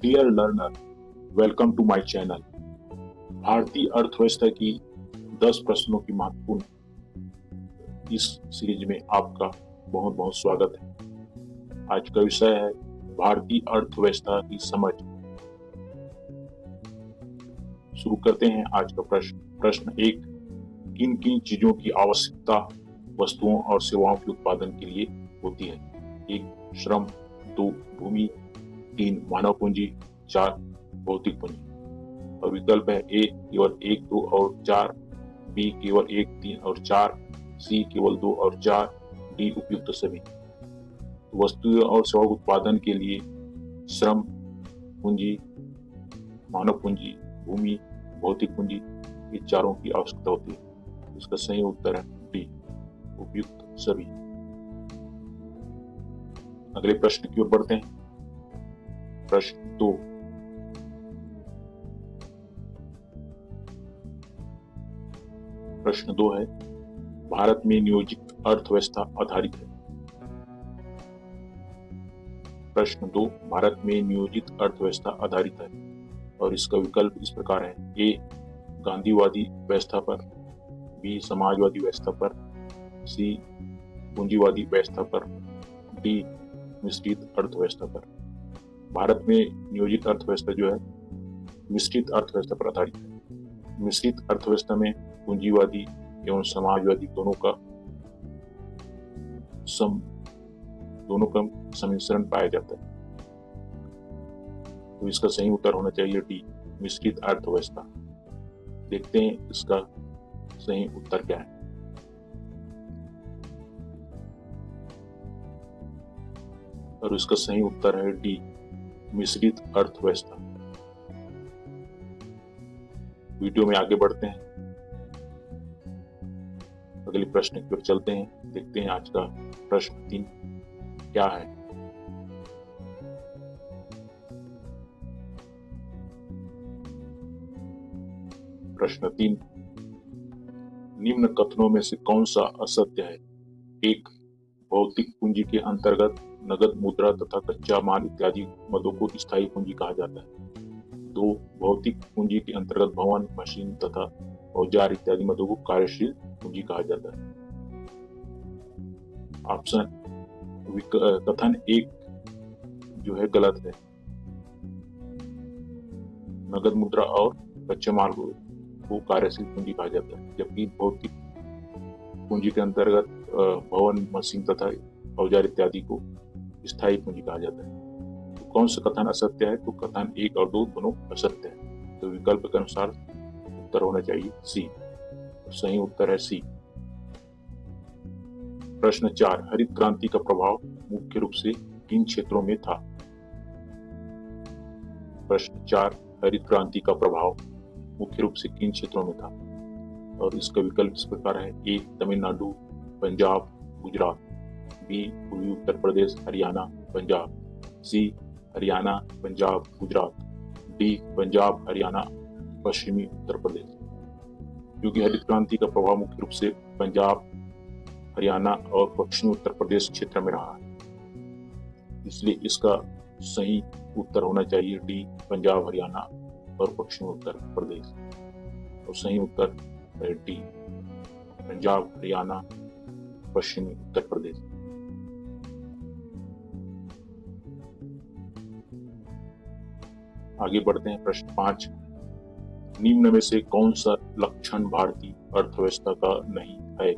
Dear learner, welcome to my channel. भारतीय अर्थव्यवस्था की 10 प्रश्नों की महत्वपूर्ण इस सीरीज में आपका बहुत बहुत स्वागत है। आज का विषय है भारतीय अर्थव्यवस्था की समझ। शुरू करते हैं आज का प्रश्न 1। किन किन चीजों की आवश्यकता वस्तुओं और सेवाओं के उत्पादन के लिए होती है? 1 श्रम, 2 भूमि, 3 मानव पूंजी, 4 भौतिक पूंजी। और विकल्प है ए केवल 1, 2 और 4, बी केवल 1, 3 और 4, सी केवल 2 और 4, डी उपयुक्त सभी। तो वस्तुओं और सेवा उत्पादन के लिए श्रम, पूंजी, मानव पूंजी, भूमि, भौतिक पूंजी, ये चारों की आवश्यकता होती है। इसका सही उत्तर है डी उपयुक्त सभी। अगले प्रश्न की ओर बढ़ते हैं। प्रश्न 2। प्रश्न 2 है, भारत में नियोजित अर्थव्यवस्था आधारित है। प्रश्न 2, भारत में नियोजित अर्थव्यवस्था आधारित है और इसका विकल्प इस प्रकार है। ए गांधीवादी व्यवस्था पर, बी समाजवादी व्यवस्था पर, सी पूंजीवादी व्यवस्था पर, डी मिश्रित अर्थव्यवस्था पर। भारत में नियोजित अर्थव्यवस्था जो है मिश्रित अर्थव्यवस्था पर आधारित है। मिश्रित अर्थव्यवस्था में पूंजीवादी एवं समाजवादी दोनों का सम्मिश्रण पाया जाता है। तो इसका सही उत्तर होना चाहिए डी मिश्रित अर्थव्यवस्था। देखते हैं इसका सही उत्तर क्या है। और इसका सही उत्तर है डी मिश्रित अर्थव्यवस्था। वीडियो में आगे बढ़ते हैं, अगले प्रश्न की ओर चलते हैं। देखते हैं आज का प्रश्न 3 क्या है। प्रश्न 3, निम्न कथनों में से कौन सा असत्य है? 1 भौतिक पूंजी के अंतर्गत नगद मुद्रा तथा कच्चा माल इत्यादि मदों को स्थायी पूंजी कहा जाता है। 2 भौतिक पूंजी के अंतर्गत भवन, मशीन तथा औजार इत्यादि मदों को कार्यशील पूंजी कहा जाता है। ऑप्शन कथन 1 जो है गलत है। नगद मुद्रा और कच्चे माल को कार्यशील पूंजी कहा जाता है, जबकि भौतिक पूंजी के अंतर्गत भवन, मशीन तथा औजार इत्यादि को स्थायी पूंजी कहा जाता है। तो कौन सा कथन असत्य है? तो कथन 1 और 2 दोनों असत्य है। तो विकल्प के अनुसार उत्तर होना चाहिए सी। तो सही उत्तर है सी। प्रश्न 4, हरित क्रांति का प्रभाव मुख्य रूप से किन क्षेत्रों में था? प्रश्न 4, हरित क्रांति का प्रभाव मुख्य रूप से किन क्षेत्रों में था? और इसका विकल्प इस प्रकार है। ए तमिलनाडु, पंजाब, गुजरात, बी पूर्वी उत्तर प्रदेश, हरियाणा, पंजाब, सी हरियाणा, पंजाब, गुजरात, डी पंजाब, हरियाणा, पश्चिमी उत्तर प्रदेश। क्योंकि हरित क्रांति का प्रभाव मुख्य रूप से पंजाब, हरियाणा और पश्चिमी उत्तर प्रदेश क्षेत्र में रहा है, इसलिए इसका सही उत्तर होना चाहिए डी पंजाब, हरियाणा और पश्चिमी उत्तर प्रदेश। और सही उत्तर है डी पंजाब, हरियाणा, पश्चिमी उत्तर प्रदेश। आगे बढ़ते हैं। प्रश्न 5, निम्न में से कौन सा लक्षण भारतीय अर्थव्यवस्था का नहीं है?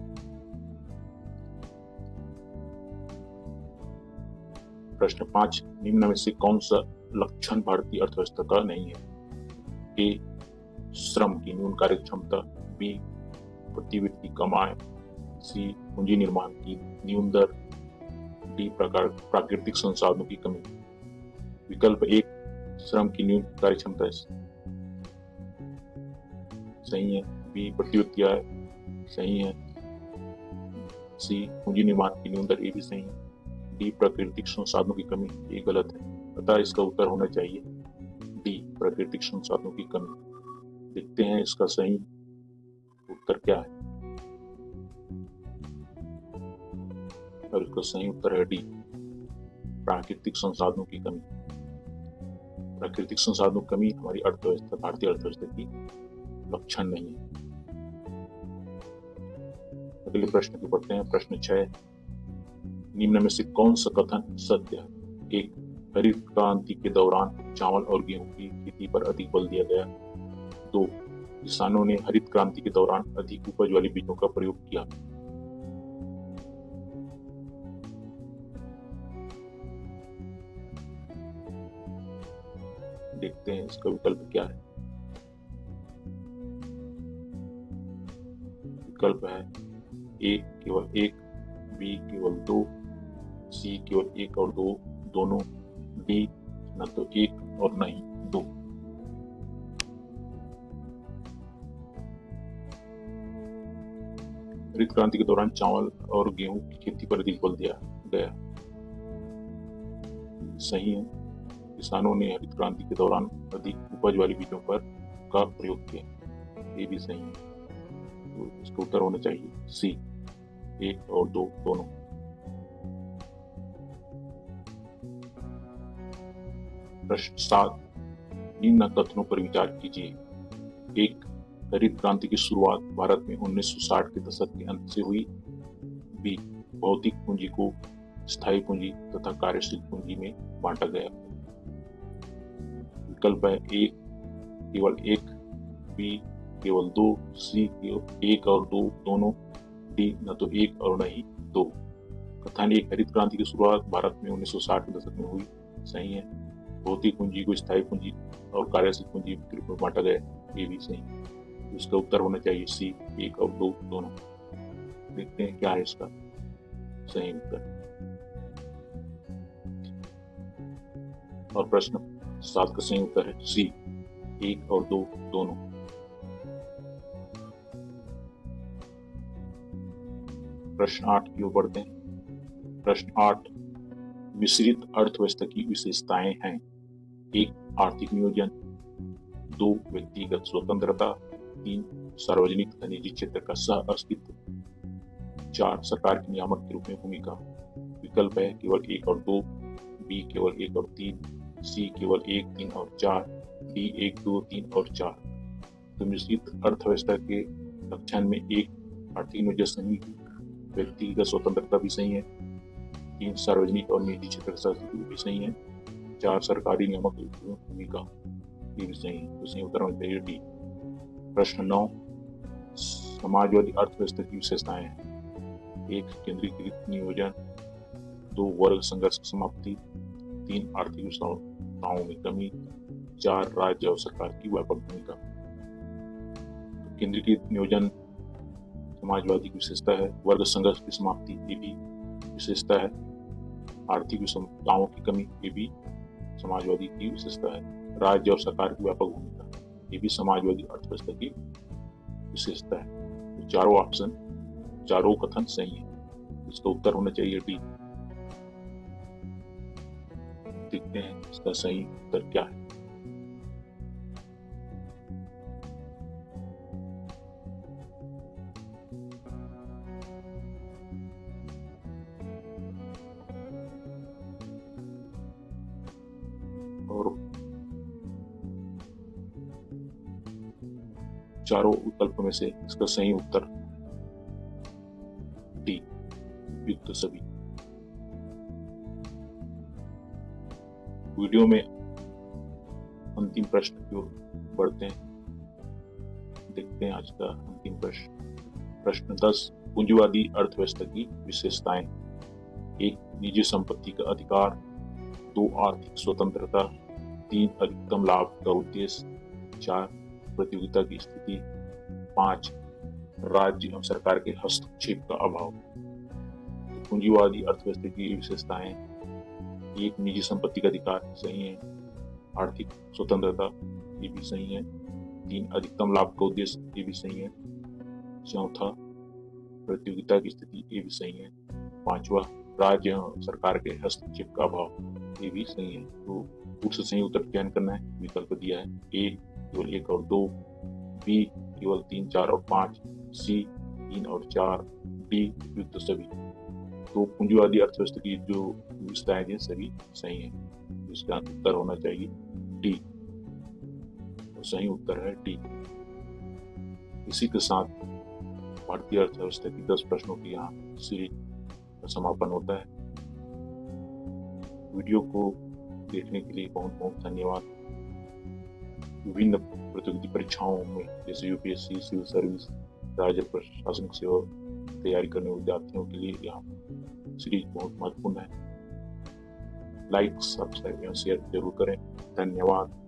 प्रश्न 5, निम्न में से कौन सा लक्षण भारतीय अर्थव्यवस्था का नहीं है? ए श्रम की न्यून कार्य क्षमता, बी प्रति व्यक्ति कम आय, सी पूंजी निर्माण की न्यून दर, डी प्राकृतिक संसाधनों की कमी। विकल्प 1 श्रम की न्यून कार्य क्षमता सही है। बी प्रति व्यक्ति आय सही है। सी पूंजी निर्माण की न्यून दर, ये भी सही है। डी प्राकृतिक संसाधनों की कमी, ये गलत है। अतः इसका उत्तर होना चाहिए डी प्राकृतिक संसाधनों की कमी। देखते हैं इसका सही उत्तर क्या है। और इसका सही उत्तर है डी प्राकृतिक संसाधनों की कमी। प्राकृतिक संसाधनों की कमी हमारी अर्थव्यवस्था, भारतीय अर्थव्यवस्था की लक्षण नहीं है। अगले प्रश्न को पढ़ते हैं। प्रश्न 6, निम्न में से कौन सा कथन सत्य है? 1, हरित क्रांति के दौरान चावल और गेहूं की खेती पर अधिक बल दिया गया। 2, किसानों ने हरित क्रांति के दौरान अधिक उपज वाले बीजों का प्रयोग किया। देखते हैं इसका विकल्प क्या है। विकल्प है ए केवल 1, बी केवल 2, सी केवल 1 और 2 दोनों, डी न तो 1 और न ही 2। हरित क्रांति के दौरान चावल और गेहूं की खेती पर अधिक बल दिया गया। सही है। किसानों ने हरित क्रांति के दौरान अधिक उपज वाले बीजों पर का प्रयोग किया। ये भी सही है। तो इसका उत्तर होना चाहिए सी, 1 और 2 दोनों। प्रश्न 7, निम्न कथनों पर विचार कीजिए। 1, हरित क्रांति की शुरुआत भारत में 1960 के दशक के अंत से हुई। बी, भौतिक पूंजी को स्थायी पूंजी तथा कार्यशील पूंजी में बांटा गया। विकल्प है ए केवल 1, बी केवल 2, सी केवल 1 और 2 दोनों, डी न तो 1 और न ही 2। कथन 1, हरित क्रांति की शुरुआत भारत में 1960 के दशक में हुई। सही है। भौतिक पूंजी को स्थायी पूंजी और कार्यशील पूंजी के रूप में बांटा गया। ये भी सही। इसका उत्तर होना चाहिए सी, 1 और 2 दोनों। देखते हैं क्या है इसका सही उत्तर। और प्रश्न 7 का सही उत्तर है सी, 1 और 2 दोनों। प्रश्न 8 की ओर बढ़ते हैं। प्रश्न 8, मिश्रित अर्थव्यवस्था की विशेषताएं हैं। 1, आर्थिक नियोजन। 2, व्यक्तिगत स्वतंत्रता। 3, सार्वजनिक तथा निजी क्षेत्र का सह अस्तित्व। 4, सरकार के नियामक के रूप में भूमिका। विकल्प है केवल 1 और 2, बी केवल 1 और 3, सी केवल 1, 3 और 4, डी 1, 2, 3 और 4। तो मिश्रित अर्थव्यवस्था के लक्षण में 1, आर्थिक नियोजन सही है, व्यक्तिगत स्वतंत्रता भी सही है, 3, सार्वजनिक और निजी क्षेत्र का सह अस्तित्व भी सही है, 4, सरकारी नियामक के रूप में भूमिका, ये भी सही है। तो सही उत्तर होना चाहिए डी। प्रश्न 9, समाजवादी अर्थव्यवस्था की विशेषताएं हैं। 1, केंद्रीकृत नियोजन। 2, वर्ग संघर्ष की समाप्ति। 3, आर्थिक विशेषताओं में कमी। 4, राज्य और सरकार की व्यापक भूमिका। तो केंद्रीकृत नियोजन समाजवादी की विशेषता है। वर्ग संघर्ष की समाप्ति ये भी विशेषता है। आर्थिक विषमताओं की कमी ये भी समाजवादी की विशेषता है। राज्य और सरकार की व्यापक भूमिका ये भी समाजवादी अर्थव्यवस्था की विशेषता है। तो चारों ऑप्शन, चारों कथन सही है। इसका उत्तर होना चाहिए डी। देखते हैं इसका सही उत्तर क्या है। और चारों विकल्प में से इसका सही उत्तर डी, युक्त सभी। वीडियो में अंतिम प्रश्न की ओर बढ़ते हैं। देखते हैं आज का अंतिम प्रश्न। प्रश्न 10, पूंजीवादी अर्थव्यवस्था की विशेषताएं। 1, निजी संपत्ति का अधिकार। 2, आर्थिक स्वतंत्रता। 3, अधिकतम लाभ का उद्देश्य। 4, प्रतियोगिता की स्थिति। 5, राज्य एवं सरकार के हस्तक्षेप का अभाव। पूंजीवादी अर्थव्यवस्था की विशेषताएं। 1, निजी संपत्ति का अधिकार सही है। आर्थिक स्वतंत्रता ये भी सही है। 3, अधिकतम लाभ का उद्देश्य ये भी सही है। 4, प्रतियोगिता की स्थिति ये भी सही है। 5वां, राज्य एवं सरकार के हस्तक्षेप का अभाव ये भी सही है। तो उससे सही उत्तर चयन करना है। विकल्प दिया है ए केवल 1 और 2, बी केवल 3, 4 और 5, सी 3 और 4, डी युक्त सभी। तो पूंजीवादी अर्थव्यवस्था की जो विशेषताएं हैं सभी सही है। इसका उत्तर होना चाहिए डी। तो सही उत्तर है डी। इसी के साथ भारतीय अर्थव्यवस्था की 10 प्रश्नों की यहाँ सीरीज का समापन होता है। वीडियो को देखने के लिए बहुत बहुत धन्यवाद। विभिन्न प्रतियोगिता परीक्षाओं में जैसे यूपीएससी, सिविल सर्विस, राज्य प्रशासनिक सेवा तैयारी करने वाले विद्यार्थियों के लिए यह सीरीज बहुत महत्वपूर्ण है। लाइक, सब्सक्राइब एवं शेयर जरूर करें। धन्यवाद।